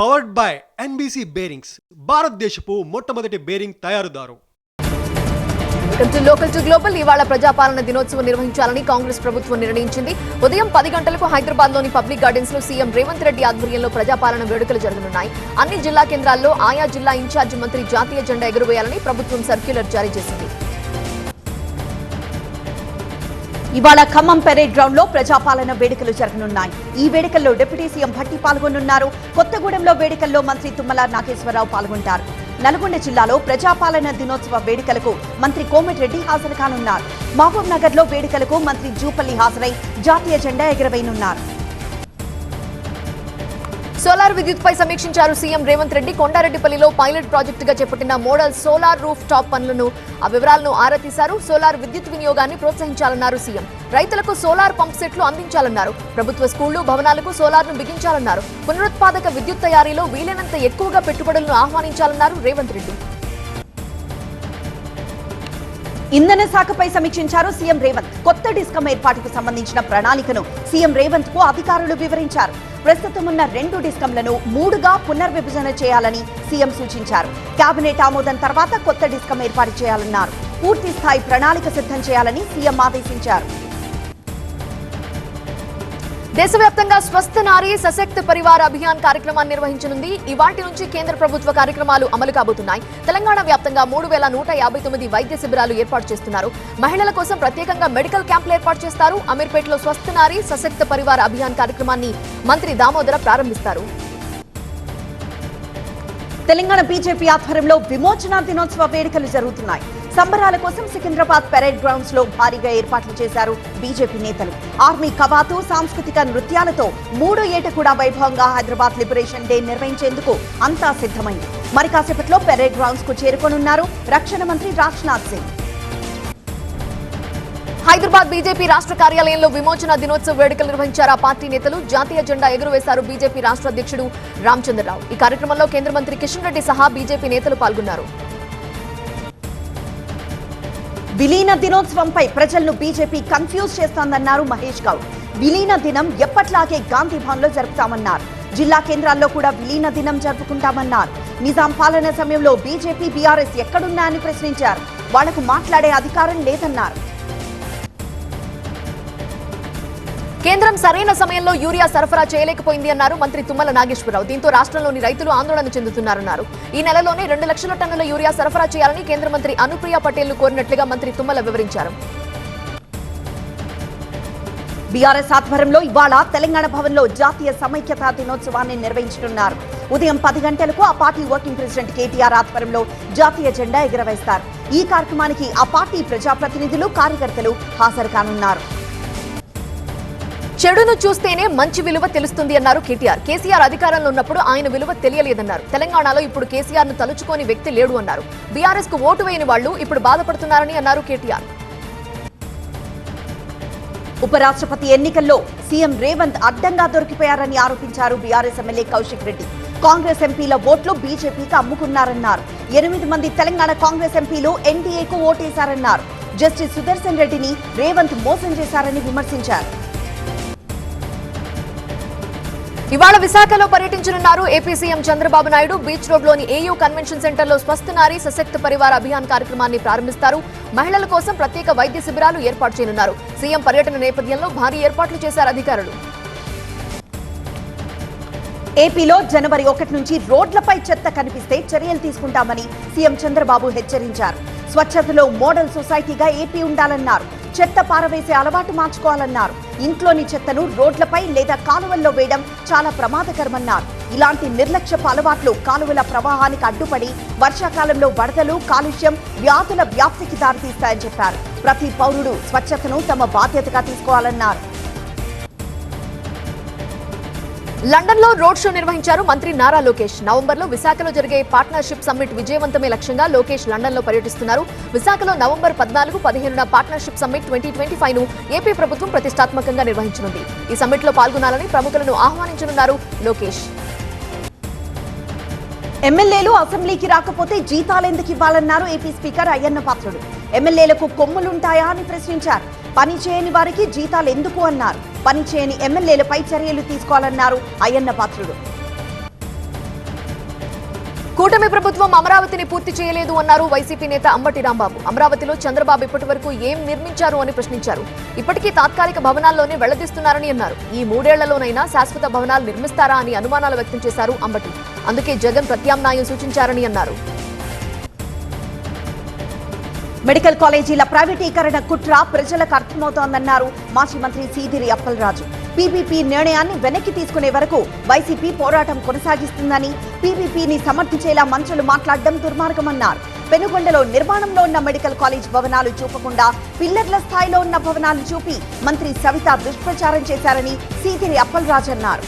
Powered by NBC bearings, భారతదేశపు మొట్టమొదటి bearing తయారుదారు. Local to global. ఇవాళ ప్రజాపాలన దినోత్సవం నిర్వహించాలని కాంగ్రెస్ ప్రభుత్వం నిర్ణయించింది. ఉదయం 10 గంటలకు హైదరాబాద్ లోని పబ్లిక్ గార్డెన్స్ లో సీఎం రేవంత్ రెడ్డి ఆధ్వర్యంలో ప్రజాపాలన వేడుకలు జరగనున్నాయి. అన్ని జిల్లా కేంద్రాల్లో ఆయా జిల్లా ఇన్ఛార్జి మంత్రి జాతీయ జెండా ఎగురవేయాలని ప్రభుత్వం సర్క్యులర్ జారీ చేసింది. ఇవాళ ఖమ్మం పెరేడ్ గ్రౌండ్ లో ప్రజాపాలన వేడుకలు జరగనున్నాయి. ఈ వేడుకల్లో డిప్యూటీ సీఎం భట్టి పాల్గొనున్నారు. కొత్తగూడెంలో వేడుకల్లో మంత్రి తుమ్మల నాగేశ్వరరావు పాల్గొంటారు. నల్గొండ జిల్లాలో ప్రజాపాలన దినోత్సవ వేడుకలకు మంత్రి కోమటిరెడ్డి హాజరు కానున్నారు. మహబూబ్ నగర్ లో వేడుకలకు మంత్రి జూపల్లి హాజరై జాతీయ జెండా ఎగురవేయనున్నారు. సోలార్ విద్యుత్ పై సమీక్షించారు సీఎం రేవంత్ రెడ్డి. కొండారెడ్డిపల్లిలో పైలట్ ప్రాజెక్టుగా చేపట్టిన మోడల్ సోలార్ రూఫ్ టాప్ పనులను ఆ వివరాలను ఆరా తీశారు. సోలార్ విద్యుత్ వినియోగాన్ని ప్రోత్సహించాలన్నారు సీఎం. రైతులకు సోలార్ పంప్ సెట్లు అందించాలన్నారు. ప్రభుత్వ స్కూళ్లు, భవనాలకు సోలార్ను బిగించాలన్నారు. పునరుత్పాదక విద్యుత్ తయారీలో వీలైనంత ఎక్కువగా పెట్టుబడులను ఆహ్వానించాలన్నారు రేవంత్ రెడ్డి. ఇంధన శాఖపై సమీక్షించారు సీఎం రేవంత్. కొత్త డిస్కమ్ ఏర్పాటుకు సంబంధించిన ప్రణాళికను సీఎం రేవంత్ కు అధికారులు వివరించారు. ప్రస్తుతం ఉన్న 2 డిస్కంలను 3గా పునర్విభజన చేయాలని సీఎం సూచించారు. కేబినెట్ ఆమోదం తర్వాత కొత్త డిస్కమ్ ఏర్పాటు చేయాలన్నారు. పూర్తి స్థాయి ప్రణాళిక సిద్ధం చేయాలని సీఎం ఆదేశించారు. దేశవ్యాప్తంగా స్వస్థ నారీ సశక్త పరివార్ అభియాన్ కార్యక్రమాన్ని నిర్వహించనుంది. ఇవాటి నుంచి కేంద్ర ప్రభుత్వ కార్యక్రమాలు అమలు కాబోతున్నాయి. తెలంగాణ వ్యాప్తంగా 3159 వైద్య శిబిరాలు ఏర్పాటు చేస్తున్నారు. మహిళల కోసం ప్రత్యేకంగా మెడికల్ క్యాంపులు ఏర్పాటు చేస్తారు. అమీర్పేటలో స్వస్థ నారీ సశక్త పరివార్ అభియాన్ కార్యక్రమాన్ని మంత్రి దామోదర ప్రారంభిస్తారు. తెలంగాణ బీజేపీ ఆధ్వర్యంలో విమోచన దినోత్సవ వేడుకలు జరుగుతున్నాయి. సంబరాల కోసం సికింద్రాబాద్ పెరేడ్ గ్రౌండ్స్ లో భారీగా ఏర్పాట్లు చేశారు బీజేపీ నేతలు. ఆర్మీ కవాతు, సాంస్కృతిక నృత్యాలతో 3 ఏట కూడా వైభవంగా హైదరాబాద్ లిబరేషన్ డే నిర్వహించేందుకు అంతా సిద్ధమైంది. మరి కాసేపట్లో పెరేడ్ గ్రౌండ్స్ కు చేరుకోనున్నారు రక్షణ మంత్రి రాజ్నాథ్ సింగ్. హైదరాబాద్ బీజేపీ రాష్ట్ర కార్యాలయంలో విమోచన దినోత్సవ వేడుకలు నిర్వహించారు ఆ పార్టీ నేతలు. జాతీయ జెండా ఎగురవేశారు బీజేపీ రాష్ట్ర అధ్యక్షుడు రామచంద్రరావు. ఈ కార్యక్రమంలో కేంద్ర మంత్రి కిషన్ రెడ్డి సహా బీజేపీ నేతలు పాల్గొన్నారు. విలీన దినోత్సవంపై ప్రజలను బీజేపీ కన్ఫ్యూజ్ చేస్తోందన్నారు మహేష్ గౌడ్. విలీన దినం ఎప్పట్లాగే గాంధీ భవన్ లో జరుపుతామన్నారు. జిల్లా కేంద్రాల్లో కూడా విలీన దినం జరుపుకుంటామన్నారు. నిజాం పాలన సమయంలో బీజేపీ, బీఆర్ఎస్ ఎక్కడున్నాయని ప్రశ్నించారు. వాళ్లకు మాట్లాడే అధికారం లేదన్నారు. కేంద్రం సరైన సమయంలో యూరియా సరఫరా చేయలేకపోయింది అన్నారు మంత్రి తుమ్మల నాగేశ్వరరావు. దీంతో రాష్ట్రంలోని రైతులు ఆందోళన చెందుతున్నారన్నారు. ఈ నెలలోనే 2 లక్షల టన్నుల యూరియా సరఫరా చేయాలని కేంద్ర మంత్రి అనుప్రియ పటేల్ ను కోరినట్లుగా మంత్రి తుమ్మల వివరించారు. బీఆర్ఎస్ ఆధ్వర్యంలో ఇవాళ తెలంగాణ భవన్ లో జాతీయ సమైక్యతా దినోత్సవాన్ని నిర్వహించనున్నారు. ఉదయం 10 గంటలకు ఆ పార్టీ వర్కింగ్ ప్రెసిడెంట్ కేటీఆర్ ఆధ్వర్యంలో జాతీయ జెండా ఎగురవేస్తారు. ఈ కార్యక్రమానికి ఆ పార్టీ ప్రజాప్రతినిధులు, కార్యకర్తలు హాజరు కానున్నారు. చెడును చూస్తేనే మంచి విలువ తెలుస్తుంది అన్నారు కేటీఆర్. కేసీఆర్ అధికారంలో ఉన్నప్పుడు ఆయన విలువ తెలియలేదన్నారు. తెలంగాణలో ఇప్పుడు కేసీఆర్ ను తలుచుకోని వ్యక్తి లేడు అన్నారు. బీఆర్ఎస్ కు ఓటు వేయని వాళ్లు ఇప్పుడు బాధపడుతున్నారని అన్నారు కేటీఆర్. ఉపరాష్ట్రపతి ఎన్నికల్లో సీఎం రేవంత్ అడ్డంగా దొరికిపోయారని ఆరోపించారు బీఆర్ఎస్ ఎమ్మెల్యే కౌశిక్ రెడ్డి. కాంగ్రెస్ ఎంపీల ఓట్లు బీజేపీకి అమ్ముకున్నారన్నారు. 8 మంది తెలంగాణ కాంగ్రెస్ ఎంపీలు ఎన్డీఏకు ఓటేశారన్నారు. జస్టిస్ సుదర్శన్ రెడ్డిని రేవంత్ మోసం చేశారని విమర్శించారు. ఇవాళ విశాఖలో పర్యటించనున్నారు AP CM Chandrababu Naidu. Beach road లోని ఏయూ కన్వెన్షన్ సెంటర్ లో స్వస్థ నారీ సశక్త పరివార్ అభియాన్ కార్యక్రమాన్ని ప్రారంభిస్తారు. మహిళల కోసం ప్రత్యేక వైద్య శిబిరాలు ఏర్పాటు చేయనున్నారు. సీఎం పర్యటన నేపథ్యంలో భారీ ఏర్పాట్లు చేశారు అధికారులు. ఏపీలో జనవరి 1 నుంచి రోడ్లపై చెత్త కనిపిస్తే చర్యలు తీసుకుంటామని సీఎం చంద్రబాబు హెచ్చరించారు. స్వచ్ఛతలో మోడల్ సొసైటీగా ఏపీ ఉండాలన్నారు. చెత్త పారవేసే అలవాటు మార్చుకోవాలన్నారు. ఇంట్లోని చెత్తను రోడ్లపై లేదా కాలువల్లో వేయడం చాలా ప్రమాదకరమన్నారు. ఇలాంటి నిర్లక్ష్యపు అలవాట్లు కాలువల ప్రవాహానికి అడ్డుపడి వర్షాకాలంలో వరదలు, కాలుష్యం, వ్యాధుల వ్యాప్తికి దారితీస్తాయని చెప్పారు. ప్రతి పౌరుడు స్వచ్ఛతను తమ బాధ్యతగా తీసుకోవాలన్నారు. లండన్ లో రోడ్ షో నిర్వహించారు మంత్రి నారా లోకేష్. నవంబర్లో విశాఖలో జరిగే పార్ట్నర్షిప్ సమ్మిట్ విజయవంతమే లక్ష్యంగా లోకేష్ లండన్ లో పర్యటిస్తున్నారు. విశాఖలో నవంబర్ 14, 15న పార్ట్నర్షిప్ సమ్మిట్ 2025 ను ఏపీ ప్రభుత్వం ప్రతిష్టాత్మకంగా నిర్వహించనుంది. ఈ సమ్మిట్ లో పాల్గొనాలని ప్రముఖులను ఆహ్వానించనున్నారు లోకేష్. ఎమ్మెల్యేలు అసెంబ్లీకి రాకపోతే జీతాలెందుకు ఇవ్వాలన్నారు ఏపీ స్పీకర్ అయ్యన్న పాత్రుడు. ఎమ్మెల్యేలకు కొమ్ములుంటాయా అని ప్రశ్నించారు. పని చేయని వారికి జీతాలు ఎందుకు అన్నారు. పని చేయని ఎమ్మెల్యేలపై చర్యలు తీసుకోవాలన్నారు అయ్యన్న పాత్రుడు. కూటమి ప్రభుత్వం అమరావతిని పూర్తి చేయలేదు అన్నారు వైసీపీ నేత అంబటి రాంబాబు. అమరావతిలో చంద్రబాబు ఇప్పటి వరకు ఏం నిర్మించారు అని ప్రశ్నించారు. ఇప్పటికీ తాత్కాలిక భవనాల్లోనే వెళ్లదీస్తున్నారని అన్నారు. ఈ 3 ఏళ్లలోనైనా శాశ్వత భవనాలు నిర్మిస్తారా అని అనుమానాలు వ్యక్తం చేశారు అంబటి. అందుకే జగన్ ప్రత్యామ్నాయం సూచించారని అన్నారు. మెడికల్ కాలేజీల ప్రైవేటీకరణ కుట్ర ప్రజలకు అర్థమవుతోందన్నారు మాజీ మంత్రి సీదిరి అప్పలరాజు. పీపీపీ నిర్ణయాన్ని వెనక్కి తీసుకునే వరకు వైసీపీ పోరాటం కొనసాగిస్తుందని, పీపీపీని సమర్థించేలా మంత్రులు మాట్లాడడం దుర్మార్గమన్నారు. పెనుగొండలో నిర్మాణంలో ఉన్న మెడికల్ కాలేజ్ భవనాలు చూపకుండా పిల్లర్ల స్థాయిలో ఉన్న భవనాలు చూపి మంత్రి సవిత దుష్ప్రచారం చేశారని సీదిరి అప్పలరాజు అన్నారు.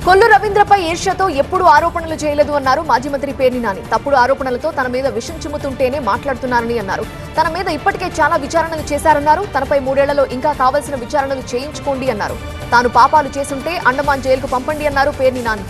కొల్లు రవీంద్రపై ఈర్ష్యతో ఎప్పుడూ ఆరోపణలు చేయలేదు అన్నారు మాజీ మంత్రి పేర్ని నాని. తప్పుడు ఆరోపణలతో తన మీద విషం చిమ్ముతుంటేనే మాట్లాడుతున్నారని అన్నారు. తన మీద ఇప్పటికే చాలా విచారణలు చేశారన్నారు. తనపై 3 ఏళ్లలో ఇంకా కావాల్సిన విచారణలు చేయించుకోండి అన్నారు. తాను పాపాలు చేసుంటే అండమాన్ జైలుకు పంపండి అన్నారు పేర్ని నాని.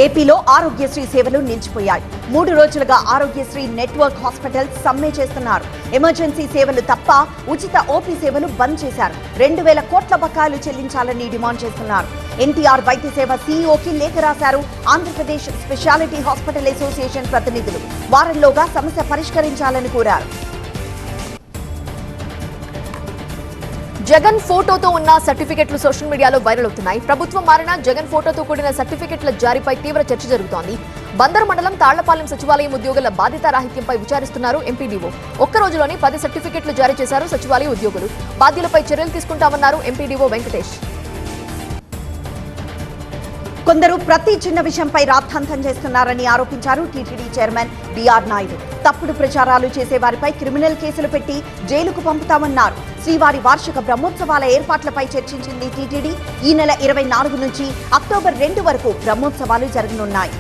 ఏపీలో ఆరోగ్యశ్రీ సేవలు నిలిచిపోయాయి. 3 రోజులుగా ఆరోగ్యశ్రీ నెట్వర్క్ హాస్పిటల్స్ సమ్మె చేస్తున్నారు. ఎమర్జెన్సీ సేవలు తప్ప ఉచిత ఓపీ సేవలు బంద్ చేశారు. 2000 కోట్ల బకాయిలు చెల్లించాలని డిమాండ్ చేస్తున్నారు. ఎన్టీఆర్ వైద్య సేవ సీఈఓకి లేఖ రాశారు ఆంధ్రప్రదేశ్ స్పెషాలిటీ హాస్పిటల్ అసోసియేషన్ ప్రతినిధులు. వారంలోగా సమస్య పరిష్కరించాలని కోరారు. జగన్ ఫోటోతో ఉన్న సర్టిఫికెట్లు సోషల్ మీడియాలో వైరల్ అవుతున్నాయి. ప్రభుత్వం మారినా జగన్ ఫోటోతో కూడిన సర్టిఫికెట్ల జారీపై తీవ్ర చర్చ జరుగుతోంది. బందర్ మండలం తాళ్లపాలెం సచివాలయం ఉద్యోగుల బాధ్యతారాహిత్యంపై విచారిస్తున్నారు ఎంపీడీఓ. ఒక్క రోజులోనే 10 సర్టిఫికెట్లు జారీ చేశారు సచివాలయ ఉద్యోగులు. బాధ్యులపై చర్యలు తీసుకుంటామన్నారు ఎంపీడీఓ వెంకటేష్. కొందరు ప్రతి చిన్న విషయంపై రాద్ధాంతం చేస్తున్నారని ఆరోపించారు టీటీడీ చైర్మన్ బీఆర్ నాయుడు. తప్పుడు ప్రచారాలు చేసే వారిపై క్రిమినల్ కేసులు పెట్టి జైలుకు పంపుతామన్నారు. శ్రీవారి వార్షిక బ్రహ్మోత్సవాల ఏర్పాట్లపై చర్చించింది టీటీడీ. ఈ నెల 24 నుంచి అక్టోబర్ 2 వరకు బ్రహ్మోత్సవాలు జరగనున్నాయి.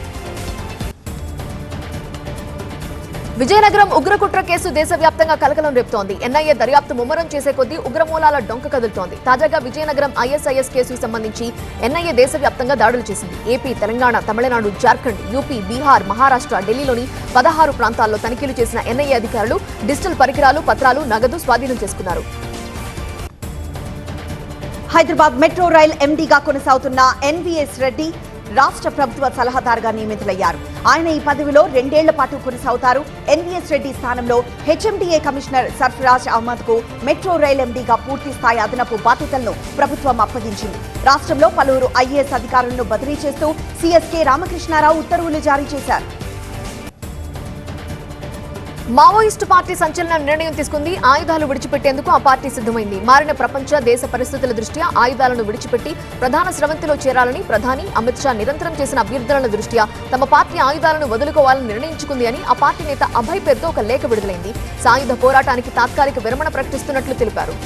విజయనగరం ఉగ్రకుట్ర కేసు దేశవ్యాప్తంగా కలకలం రేపుతోంది. ఎన్ఐఏ దర్యాప్తు ముమ్మరం చేసే కొద్దీ ఉగ్రమూలాల డొంక కదులుతోంది. తాజాగా విజయనగరం ఐఎస్ఐఎస్ కేసుకు సంబంధించి ఎన్ఐఏ దేశవ్యాప్తంగా దాడులు చేసింది. ఏపీ, తెలంగాణ, తమిళనాడు, జార్ఖండ్, యూపీ, బీహార్, మహారాష్ట్ర, ఢిల్లీలోని 16 ప్రాంతాల్లో తనిఖీలు చేసిన ఎన్ఐఏ అధికారులు డిజిటల్ పరికరాలు, పత్రాలు, నగదు స్వాధీనం చేసుకున్నారు. హైదరాబాద్ మెట్రో రైల్ ఎండీగా కొనసాగుతున్న ఎన్వీఎస్ రెడ్డి రాష్ట్ర ప్రభుత్వ సలహాదారుగా నియమితులయ్యారు. ఆయన ఈ పదవిలో 2 ఏళ్ల పాటు కొనసాగుతారు. ఎన్వీఎస్ రెడ్డి స్థానంలో హెచ్ఎండీఏ కమిషనర్ సర్ఫరాజ్ అహ్మద్ కు మెట్రో రైల్ ఎండీగా పూర్తి స్థాయి అదనపు బాధ్యతలను ప్రభుత్వం అప్పగించింది. రాష్ట్రంలో పలువురు ఐఏఎస్ అధికారులను బదిలీ చేస్తూ సీఎస్కే రామకృష్ణారావు ఉత్తర్వులు జారీ చేశారు. మావోయిస్టు పార్టీ సంచలన నిర్ణయం తీసుకుంది. ఆయుధాలు విడిచిపెట్టేందుకు ఆ పార్టీ సిద్ధమైంది. మారిన ప్రపంచ, దేశ పరిస్థితుల దృష్ట్యా ఆయుధాలను విడిచిపెట్టి ప్రధాన స్రవంతిలో చేరాలని ప్రధాని అమిత్ షా నిరంతరం చేసిన అభ్యర్థనల దృష్ట్యా తమ పార్టీ ఆయుధాలను వదులుకోవాలని నిర్ణయించుకుంది అని ఆ పార్టీ నేత అభయ్ పేరుతో ఒక లేఖ విడుదలైంది. సాయుధ పోరాటానికి తాత్కాలిక విరమణ ప్రకటిస్తున్నట్లు తెలిపారు.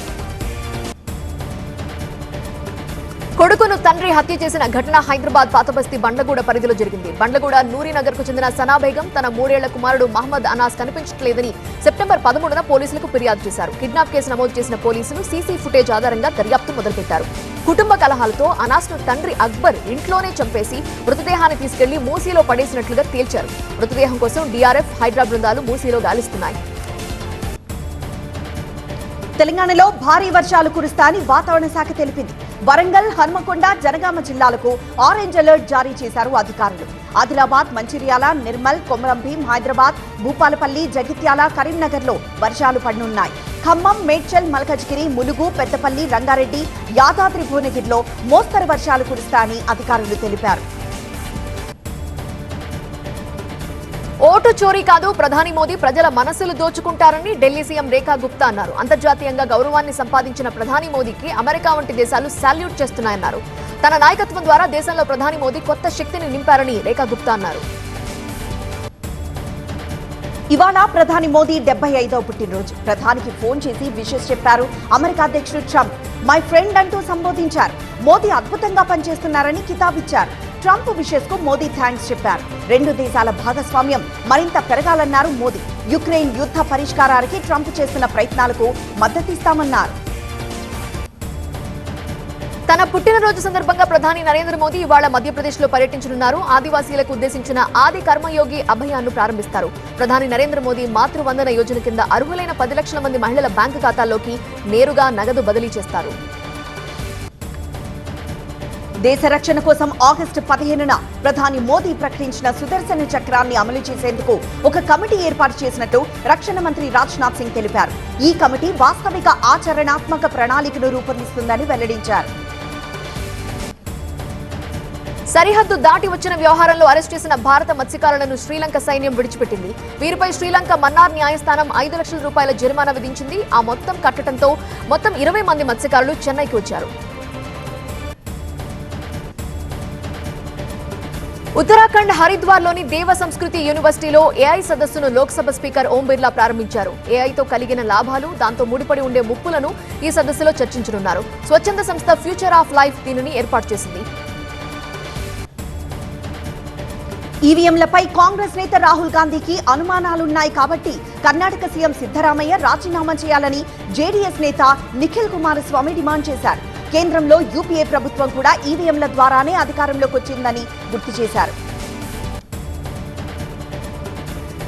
కొడుకును తండ్రి హత్య చేసిన ఘటన హైదరాబాద్ పాతబస్తీ బండ్లగూడ పరిధిలో జరిగింది. బండ్లగూడ నూరీనగర్ కు చెందిన సనా బేగం తన 3 ఏళ్ల కుమారుడు మహమ్మద్ అనాస్ కనిపించట్లేదని సెప్టెంబర్ 13న పోలీసులకు ఫిర్యాదు చేశారు. కిడ్నాప్ కేసు నమోదు చేసిన పోలీసులు సీసీ ఫుటేజ్ ఆధారంగా దర్యాప్తు మొదలుపెట్టారు. కుటుంబ కలహాలతో అనాస్ ను తండ్రి అక్బర్ ఇంట్లోనే చంపేసి మృతదేహాన్ని తీసుకెళ్లి మూసీలో పడేసినట్లుగా తేల్చారు. మృతదేహం కోసం డీఆర్ఎఫ్, హైడ్రా బృందాలు మూసీలో గాలిస్తున్నాయి. తెలంగాణలో భారీ వర్షాలు కురుస్తాయని వాతావరణ శాఖ తెలిపింది. వరంగల్, హన్మకొండ, జనగామ జిల్లాలకు ఆరెంజ్ అలర్ట్ జారీ చేశారు అధికారులు. ఆదిలాబాద్, మంచిర్యాల, నిర్మల్, కొమరంభీం, హైదరాబాద్, భూపాలపల్లి, జగిత్యాల, కరీంనగర్లో వర్షాలు పడనున్నాయి. ఖమ్మం, మేడ్చల్, మల్కజ్గిరి, ములుగు, పెద్దపల్లి, రంగారెడ్డి, యాదాద్రి భువనగిరిలో మోస్తరు వర్షాలు కురుస్తాయని అధికారులు తెలిపారు. ఓటు చోరీ కాదు, ప్రధాని మోదీ ప్రజల మనసులు దోచుకుంటారని ఢిల్లీ సీఎం రేఖా గుప్తా అన్నారు. అంతర్జాతీయంగా గౌరవాన్ని సంపాదించిన ప్రధాని మోదీకి అమెరికా వంటి దేశాలు సాల్యూట్ చేస్తున్నాయన్నారు. తన నాయకత్వం ద్వారా దేశంలో ప్రధాని మోదీ కొత్త శక్తిని నింపారని రేఖా గుప్తా అన్నారు. ఇవాళ ప్రధాని మోదీ 75వ పుట్టినరోజు. ప్రధానికి ఫోన్ చేసి విషెస్ చెప్పారు అమెరికా అధ్యక్షుడు ట్రంప్. మై ఫ్రెండ్ అంటూ సంబోధించారు. మోదీ అద్భుతంగా పనిచేస్తున్నారని కితాబిచ్చారు. ట్రంప్ విషెస్ కు మోదీ థ్యాంక్స్ చెప్పారు. 2 దేశాల భాగస్వామ్యం మరింత పెరగాలన్నారు మోదీ. యుక్రెయిన్ యుద్ధ పరిష్కారానికి ట్రంప్ చేస్తున్న ప్రయత్నాలకు మద్దతిస్తామన్నారు. తన పుట్టినరోజు సందర్భంగా ప్రధాని నరేంద్ర మోదీ ఇవాళ మధ్యప్రదేశ్లో పర్యటించనున్నారు. ఆదివాసీలకు ఉద్దేశించిన ఆది కర్మయోగి అభియాన్ను ప్రారంభిస్తారు. ప్రధాని నరేంద్ర మోదీ మాతృవందన యోజన కింద అర్హులైన 10 లక్షల మంది మహిళల బ్యాంకు ఖాతాల్లోకి నేరుగా నగదు బదిలీ చేస్తారు. దేశ రక్షణ కోసం ఆగస్టు 15న ప్రధాని మోదీ ప్రకటించిన సుదర్శన చక్రాన్ని అమలు చేసేందుకు ఒక కమిటీ ఏర్పాటు చేసినట్టు రక్షణ మంత్రి రాజ్నాథ్ సింగ్ తెలిపారు. ఈ కమిటీ వాస్తవిక ఆచరణాత్మక ప్రణాళికను రూపొందిస్తుందని వెల్లడించారు. సరిహద్దు దాటి వచ్చిన వ్యవహారంలో అరెస్ట్ చేసిన భారత మత్స్యకారులను శ్రీలంక సైన్యం విడిచిపెట్టింది. వీరిపై శ్రీలంక మన్నార్ న్యాయస్థానం 5 లక్షల రూపాయల జరిమానా విధించింది. ఆ మొత్తం కట్టడంతో మొత్తం 20 మంది మత్స్యకారులు చెన్నైకి వచ్చారు. ఉత్తరాఖండ్ హరిద్వార్లోని దేవ సంస్కృతి యూనివర్సిటీలో ఏఐ సదస్సును లోక్సభ స్పీకర్ ఓం బిర్లా ప్రారంభించారు. ఏఐతో కలిగిన లాభాలు, దాంతో ముడిపడి ఉండే ముప్పులను ఈ సదస్సులో చర్చించనున్నారు. స్వచ్ఛంద సంస్థ ఫ్యూచర్ ఆఫ్ లైఫ్ దీనిని ఏర్పాటు చేసింది. ఈవీఎంలపై కాంగ్రెస్ నేత రాహుల్ గాంధీకి అనుమానాలున్నాయి కాబట్టి కర్ణాటక సీఎం సిద్ధరామయ్య రాజీనామా చేయాలని జేడీఎస్ నేత నిఖిల్ కుమారస్వామి డిమాండ్ చేశారు. కేంద్రంలో యూపీఏ ప్రభుత్వం కూడా ఈవీఎంల ద్వారానే అధికారంలోకి వచ్చిందని గుర్తు చేశారు.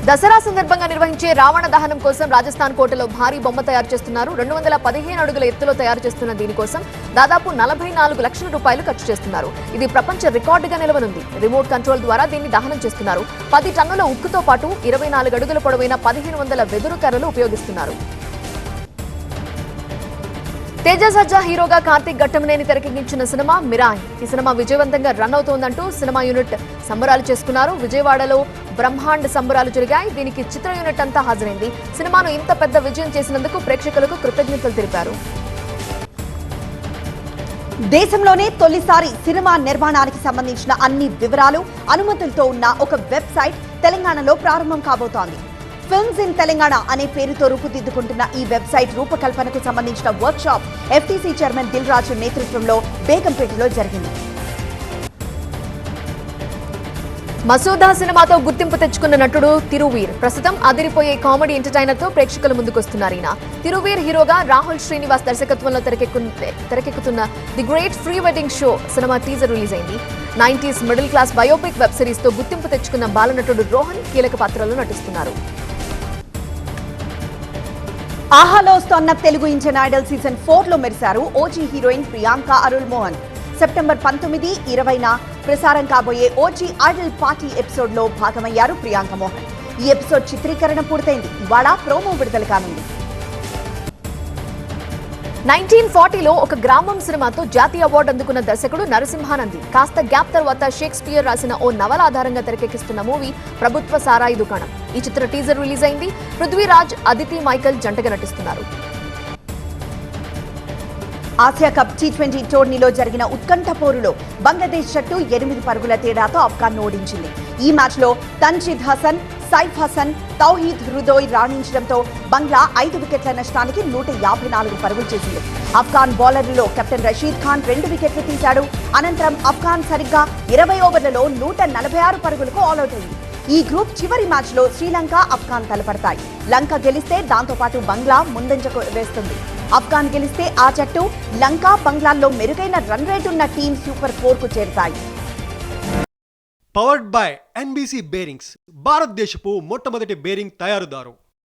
దసరా సందర్భంగా నిర్వహించే రావణ దహనం కోసం రాజస్థాన్ కోటలో భారీ బొమ్మ తయారు చేస్తున్నారు. 215 అడుగుల ఎత్తులో తయారు చేస్తున్న దీనికోసం దాదాపు 44 లక్షల రూపాయలు ఖర్చు చేస్తున్నారు. ఇది ప్రపంచ రికార్డుగా నిలవనుంది. రిమోట్ కంట్రోల్ ద్వారా దీన్ని దహనం చేస్తున్నారు. 10 టన్నుల ఉక్కుతో పాటు 24 అడుగుల పొడవైన 1500 వెదురు కర్రలు ఉపయోగిస్తున్నారు. తేజ సజ్జా హీరోగా కార్తిక్ ఘట్టమనేని తెరకెక్కించిన సినిమా మిరాయ్. ఈ సినిమా విజయవంతంగా రన్ అవుతోందంటూ సినిమా యూనిట్ సంబరాలు చేసుకున్నారు. విజయవాడలో బ్రహ్మాండ సంబరాలు జరిగాయి. దీనికి చిత్ర యూనిట్ అంతా హాజరైంది. సినిమాను ఇంత పెద్ద విజయం చేసినందుకు ప్రేక్షకులకు కృతజ్ఞతలు తెలిపారు. దేశంలోనే తొలిసారి సినిమా నిర్మాణానికి సంబంధించిన అన్ని వివరాలు, అనుమతులతో ఉన్న ఒక వెబ్సైట్ తెలంగాణలో ప్రారంభం కాబోతోంది. ఫిల్మ్స్ ఇన్ తెలంగాణ అనే పేరుతో రూపుదిద్దుకుంటున్న ఈ వెబ్సైట్ రూపకల్పనకు సంబంధించిన workshop FTC chairman Dil Raju నేతృత్వంలో బేగంపేటలో జరిగింది. మసూదా సినిమాతో గుర్తింపు తెచ్చుకున్న నటుడు తిరువీర్ ప్రస్తుతం అదిరిపోయే కామెడీ ఎంటర్టైనర్ తో ప్రేక్షకుల ముందుకొస్తున్నారు. ఈయన తిరువీర్ హీరోగా రాహుల్ శ్రీనివాస్ దర్శకత్వంలో తెరకెక్కుతున్న the great pre wedding show cinema teaser release అయింది. 90s middle class biopic web series తో గుర్తింపు తెచ్చుకున్న బాలనటుడు రోహన్ కీలక పాత్రలో నటిస్తున్నారు. ఆహాలో వస్తోన్న తెలుగు ఇండియన్ ఐడల్ సీజన్ 4లో మెరిశారు OG heroine Priyanka Arul Mohan. September 19, 20న ప్రసారం కాబోయే ఓజీ ఐడల్ పార్టీ ఎపిసోడ్ లో భాగమయ్యారు ప్రియాంక మోహన్. ఈ ఎపిసోడ్ చిత్రీకరణ పూర్తయింది. ఇవాళ ప్రోమో విడుదల కానుంది. 1940లో ఒక గ్రామం సినిమాతో జాతీయ అవార్డు అందుకున్న దర్శకుడు నరసింహానంది కాస్త గ్యాప్ తర్వాత షేక్స్పియర్ రాసిన ఓ నవల ఆధారంగా తెరకెక్కిస్తున్న మూవీ ప్రభుత్వ సారాయి దుకాణం. ఈ చిత్ర టీజర్ రిలీజ్ అయింది. పృథ్వీరాజ్, అదితి మైకల్ జంటగా నటిస్తున్నారు. ఆసియా కప్ టీ20 టోర్నీలో జరిగిన ఉత్కంఠ పోరులో బంగ్లాదేశ్ జట్టు 8 పరుగుల తేడాతో ఆఫ్ఘాన్ ఓడించింది. ఈ మ్యాచ్లో తన్షిద్ హసన్, సైఫ్ హసన్, తౌహీద్ హృదోయ్ రాణించడంతో బంగ్లా 5 వికెట్ల నష్టానికి 154 పరుగులు చేసింది. ఆఫ్ఘాన్ బౌలర్లలో కెప్టెన్ రషీద్ ఖాన్ 2 వికెట్లు తీశాడు. అనంతరం ఆఫ్ఘాన్ సరిగ్గా 20 ఓవర్లలో 146 పరుగులకు ఆల్అౌట్ అయింది. ఈ గ్రూప్ చివరి మ్యాచ్లో శ్రీలంక, ఆఫ్ఘాన్ తలపడతాయి. లంక గెలిస్తే దాంతో పాటు బంగ్లా ముందంజకు వేస్తుంది. ఆఫ్ఘాన్ గెలిస్తే ఆ జట్టు లంక, బంగ్లాల్లో మెరుగైన రన్ రేట్ ఉన్న టీమ్ సూపర్ 4కు చేరుతాయి. పవర్డ్ బై ఎన్బీసీ బేరింగ్స్, భారతదేశపు మొట్టమొదటి బేరింగ్ తయారుదారు.